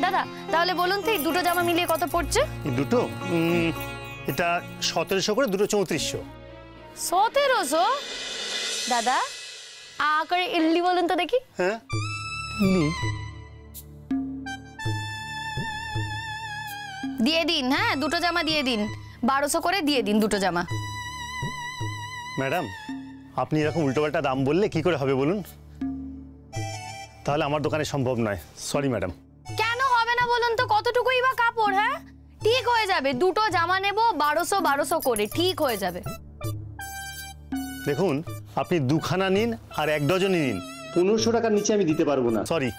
দাদা তাহলে বলুন তো এই দুটো জামা মিলিয়ে কত পড়ছে? এই দুটো এটা 1700 করে, দুটো 3400। 1700? দাদা করে ইল্লি বলুন তো দেখি। হ্যাঁ ইল্লি দিয়ে দিন। হ্যাঁ দুটো জামা দিয়ে দিন, 1200 করে দিয়ে দিন দুটো জামা। ম্যাডাম আপনি এরকম উল্টোপাল্টা দাম বললে কি করে হবে বলুন? তাহলে আমার দোকানে সম্ভব নয়, সরি ম্যাডাম। কেন হবে না বলুন তো? কতটুকুই বা কাপড়। হ্যাঁ ঠিক হয়ে যাবে, দুটো জামা নেব 1200 করে, ঠিক হয়ে যাবে। দেখুন আপনি দুখানা নিন আর 1 ডজনই নিন, 1500 টাকার নিচে আমি দিতে পারবো না, সরি।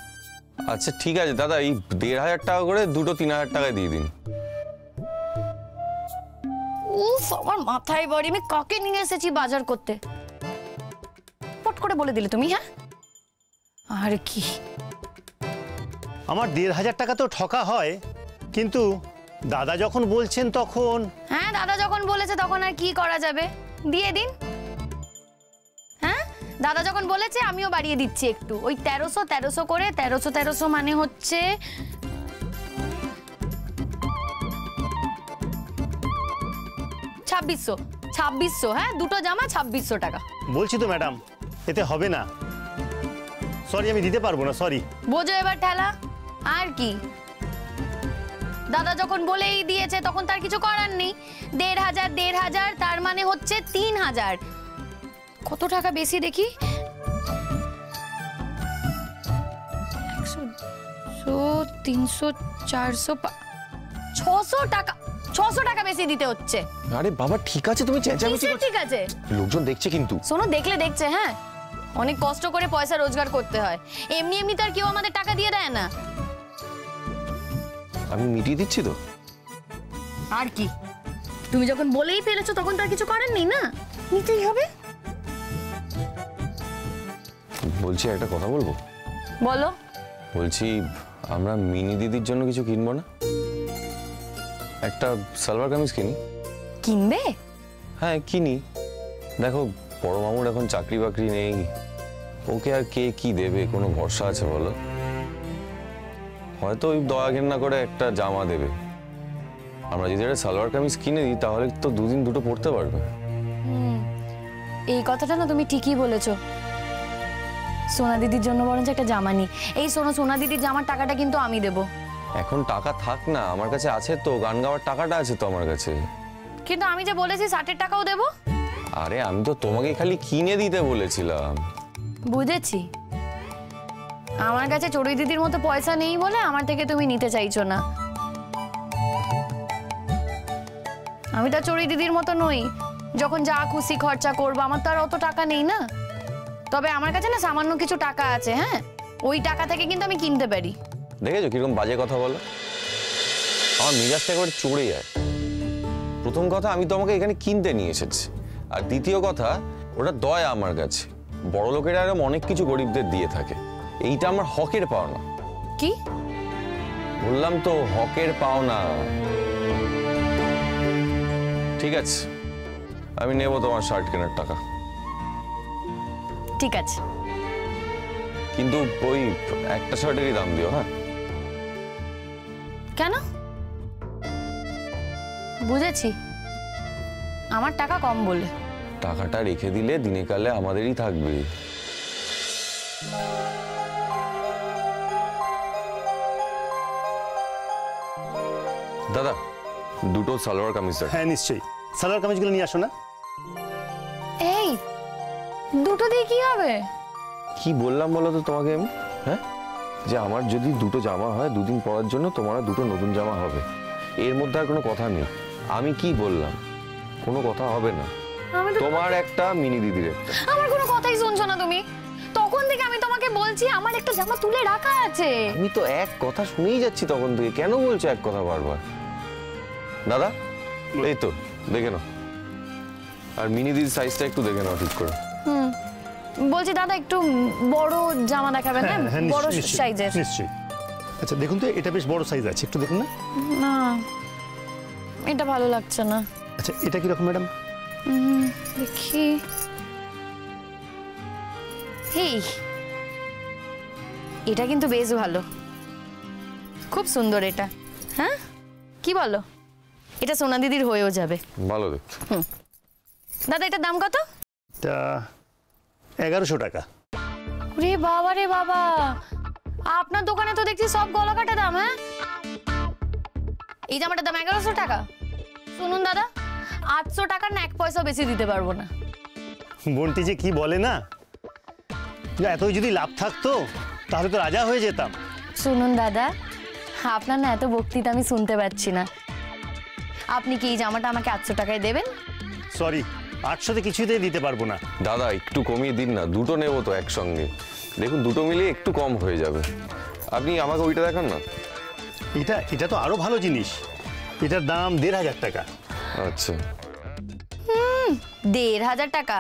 আচ্ছা ঠিক আছে দাদা, এই 1500 টাকা করে দুটো 3000 টাকায় দিয়ে দিন। উফ আমার মাথায় বাড়ি, আমি কাকে নিয়ে এসেছি বাজার করতে, পট করে বলে দিলে তুমি। হ্যাঁ আর কি, আমার 1500 টাকা তো ঠকা হয়, কিন্তু দাদা যখন বলছেন তখন। হ্যাঁ দাদা যখন বলেছে তখন আর কি করা যাবে, দিয়ে দিন। হ্যাঁ দাদা যখন বলেছে আমিও বাড়িয়ে দিচ্ছি একটু, ওই 1300 করে, 1300 মানে হচ্ছে 2600। হ্যাঁ দুটো জামা 2600 টাকা। বলছি তো ম্যাডাম এতে হবে না, সরি আমি দিতে পারবো না, সরি। বোঝো এবার ঠেলা, আর কি। দাদা যখন বলেই দিয়েছে তখন তার কিছু করার নেই। 1500 তার মানে হচ্ছে 3000। কত টাকা বেশি দেখি, 100, 300, 400, 600 টাকা, 600 টাকা বেশি দিতে হচ্ছে। আরে বাবা ঠিক আছে, তুমি চেঁচামেচি করছো। ঠিক আছে, লোকজন দেখছে কিন্তু। শোনো দেখলে দেখছে, হ্যাঁ অনেক কষ্ট করে পয়সা রোজগার করতে হয়, এমনি এমনি তো আর কেউ আমাদের টাকা দিয়ে দেয় না। আমি মিটিয়ে দিচ্ছি তো। আর কি, তুমি যখন বলেই ফেলেছো তখন তো আর কিছু করার নেই না, নিতেই হবে। বলছি একটা কথা বলবো? বলো। বলছি আমরা মিনি দিদির জন্য কিছু কিনবো না? একটা সালোয়ার কামিজ কিনি। কিনবে? হ্যাঁ কিনি। দেখো বড় মামুর এখন চাকরি বাকরি নেই, ওকে আর কে কি দেবে, কোনো ভরসা আছে বলো? হয়তো ওই দয়া ঘেন্না করে একটা জামা দেবে। আমরা যদি একটা সালোয়ার কামিজ কিনে দিই তাহলে তো দুদিন দুটো পরতে পারবে। এই কথাটা না তুমি ঠিকই বলেছো। সোনা দিদির জন্য বরঞ্চ একটা জামা নি। এই শোনো, সোনা দিদির জামার টাকাটা কিন্তু আমি দেবো। এখন টাকা থাক না, আমার কাছে আছে তো, গান গাওয়ার টাকাটা আছে তো আমার কাছে। কিন্তু আমি যে বলেছি 60 টাকাও দেবো। আরে আমি তো তোমাকে খালি কিনে দিতে বলেছিলাম। বুঝেছি, আমার কাছে চড়ুই দিদির মতো পয়সা নেই বলে আমার থেকে তুমি নিতে চাইছো না। আমি তো চড়ুই দিদির মতো নই, যখন যা খুশি খরচা করবো, আমার তো আর অত টাকা নেই না। তবে আমার কাছে না সামান্য কিছু টাকা আছে, হ্যাঁ ওই টাকা থেকে কিন্তু আমি কিনতে পারি। দেখেছো কিরকম বাজে কথা বলো, আমার মেজাজটা একেবারে চড়ে যায়। প্রথম কথা আমি তোমাকে এখানে কিনতে নিয়ে এসেছি, আর দ্বিতীয় কথা ওটা দয়া আমার কাছে। বড় লোকেরা এরকম অনেক কিছু গরিবদের দিয়ে থাকে, এইটা আমার হকের পাওনা। কি বললাম তো হকের পাওনা। ঠিক আছে আমি নেব তোমার শার্ট কেনার টাকা। ঠিক আছে, কিন্তু ওই একটা শার্টেরই দাম দিও। হ্যাঁ কেন? বুঝেছি, আমার টাকা কম বলে। টাকাটা রেখে দিলে দিনে কালে আমাদেরই থাকবে। দাদা দুটো সালোয়ার কামিজ। হ্যাঁ নিশ্চয়ই, সালোয়ার কামিজগুলো নিয়ে আসো না। এই দুটো দিয়ে কি হবে? কি বললাম বলো তো তোমাকে আমি? হ্যাঁ যে আমার যদি দুটো জামা হয় দুদিন পরার জন্য, তোমার দুটো নতুন জামা হবে, এর মধ্যে আর কোনো কথা নেই। আমি কি বললাম? কোনো কথা হবে না। তোমার একটা মিনি দিদির একটা। আমার কোনো কথাই শুনছো না তুমি, তখন থেকে আমি তোমাকে বলছি আমার একটা জামা তুলে রাখা আছে। আমি তো এক কথা শুনেই যাচ্ছি তখন থেকে, কেন বলছো এক কথা বারবার? দাদা এই তো দেখে নাও, আর মিনি দিদির সাইজটা একটু দেখে নাও ঠিক করে। বলছি দাদা একটু বড় জামা দেখাবেন না, বড় সাইজের। নিশ্চয়ই। আচ্ছা দেখুন তো, এটা বেশ বড় সাইজ আছে, একটু দেখুন না। না এটা ভালো লাগছে না। আচ্ছা এটা কিরকম ম্যাডাম? দেখি, এই এটা কিন্তু বেশ ভালো। খুব সুন্দর এটা। হ্যাঁ কি বলো, এটা সোনা দিদির হয়েও যাবে। ভালো দেখতে। দাদা এটার দাম কত? তা 1100 টাকা। রে বাবা রে বাবা, আপনার দোকানে তো দেখছি সব গলা কাটা দাম। হ্যাঁ এই জামাটার দাম 1100 টাকা। শুনুন দাদা, 800 টাকার না 1 পয়সা বেশি দিতে পারবো না। বোনটি যে কি বলে না, যে এতই যদি লাভ থাকতো তাহলে তো রাজা হয়ে যেতাম। শুনুন দাদা, আপনার না এত বক্তৃতা আমি শুনতে পাচ্ছি না। আপনি কি এই জামাটা আমাকে 800 টাকায় দেবেন? সরি, 800-তে কিছুতেই দিতে পারবো না। দাদা একটু কমিয়ে দিন না, দুটো নেবো তো একসঙ্গে। দেখুন দুটো মিলিয়ে একটু কম হয়ে যাবে। আপনি আমাকে ওইটা দেখান না। এটা তো আরো ভালো জিনিস, এটার দাম 1500 টাকা। আচ্ছা 1500 টাকা?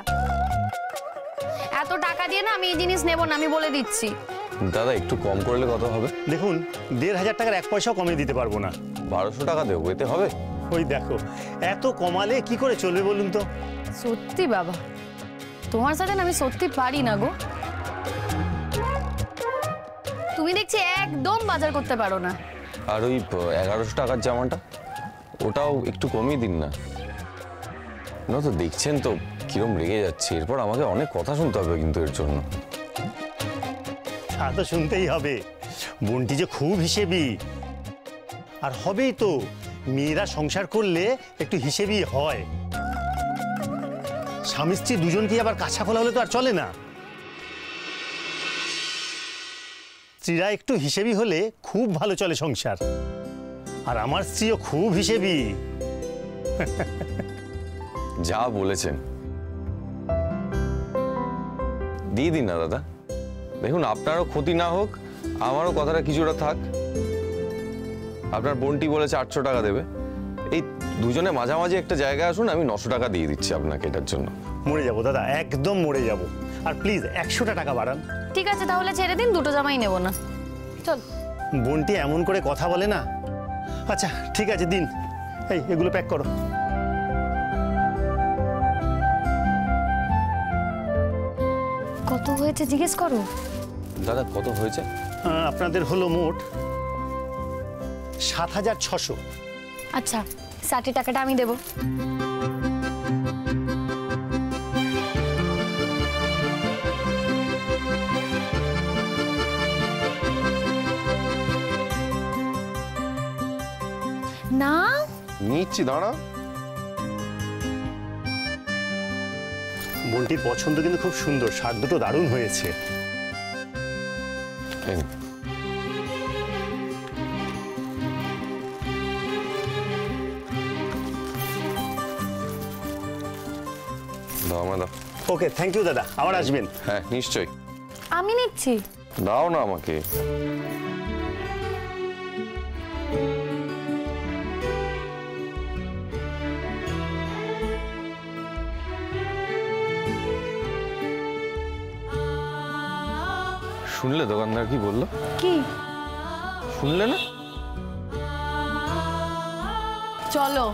এত টাকা দিয়ে না আমি এই জিনিস নেব না, আমি বলে দিচ্ছি। দাদা একটু কম করলে কত হবে? দেখুন 1500 টাকার 1 পয়সাও কমিয়ে দিতে পারবো না। 1200 টাকা দেবো, এতে হবে? ওই দেখো, এত কমালে কি করে চলবে বলুন তো? সত্যি বাবা, তোমার সাথে না আমি সত্যি পারি না গো। তুমি দেখছি একদম বাজার করতে পারো না। আর ওই 1100 টাকার জামাটা, ওটাও একটু কমিয়ে দিন না। না তো দেখছেন তো কিরম রেগে যাচ্ছে, এরপর আমাকে অনেক কথা শুনতে হবে কিন্তু এর জন্য। তা তো শুনতেই হবে, বোনটি যে খুব হিসেবি। আর হবেই তো, মেয়েরা সংসার করলে একটু হিসেবই হয়। স্বামী স্ত্রী দুজনকে আবার কাছা খোলা হলে তো আর চলে না। স্ত্রীরা একটু হিসেবি হলে খুব ভালো চলে সংসার। আর আমার স্ত্রীও খুব হিসেবি। যা বলেছেন, দিয়ে দিন না দাদা। দেখুন আপনারও ক্ষতি না হোক, আমারও কথাটা কিছুটা থাক। আপনার বোনটি বলেছে 800 টাকা দেবে, এই দুজনে মাঝামাঝি একটা জায়গায় আসুন, আমি 900 টাকা দিয়ে দিচ্ছি আপনাকে এটার জন্য। মরে যাবো দাদা, একদম মরে যাবো। আর প্লিজ 100টা টাকা বাড়ান। ঠিক আছে তাহলে ছেড়ে দিন, দুটো জামাই নেব না। চল। বোনটি এমন করে কথা বলে না। আচ্ছা ঠিক আছে দিন, এই এগুলো প্যাক করো। কত হয়েছে জিজ্ঞেস করো। দাদা কত হয়েছে? আপনাদের হলো মোট 7600। আচ্ছা 60 টাকাটা আমি দেবো। না নিচ্ছি, দাঁড়া। বোনটির পছন্দ কিন্তু খুব সুন্দর, শার্ট দুটো দারুণ হয়েছে। এই নিন। দাও আমার দাও। ওকে থ্যাংক ইউ দাদা, আবার আসবেন। হ্যাঁ নিশ্চয়ই। আমি নিচ্ছি। দাও না আমাকে। শুনলে দোকানদার কি বললো? কি শুনলে না? চলো।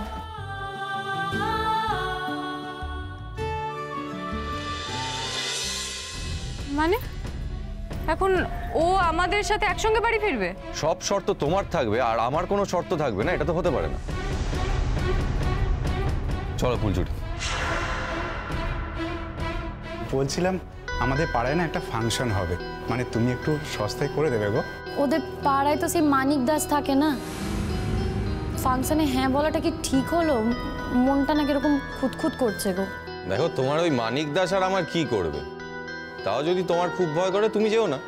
মানে এখন ও আমাদের সাথে একসঙ্গে বাড়ি ফিরবে? সব শর্ত তোমার থাকবে আর আমার কোনো শর্ত থাকবে না, এটা তো হতে পারে না। চলো ফুলঝুরি। বলছিলাম আমাদের পাড়ায় না একটা ফাংশন হবে, মানে তুমি একটু সস্তায় করে দেবে গো। ওদের পাড়ায় তো সেই মানিক দাস থাকে না, ফাংশনে হ্যাঁ বলাটা কি ঠিক হলো? মনটা না কিরকম খুঁতখুত করছে গো। দেখো তোমার ওই মানিক দাস আর আমার কি করবে, তাও যদি তোমার খুব ভয় করে তুমি যেও না।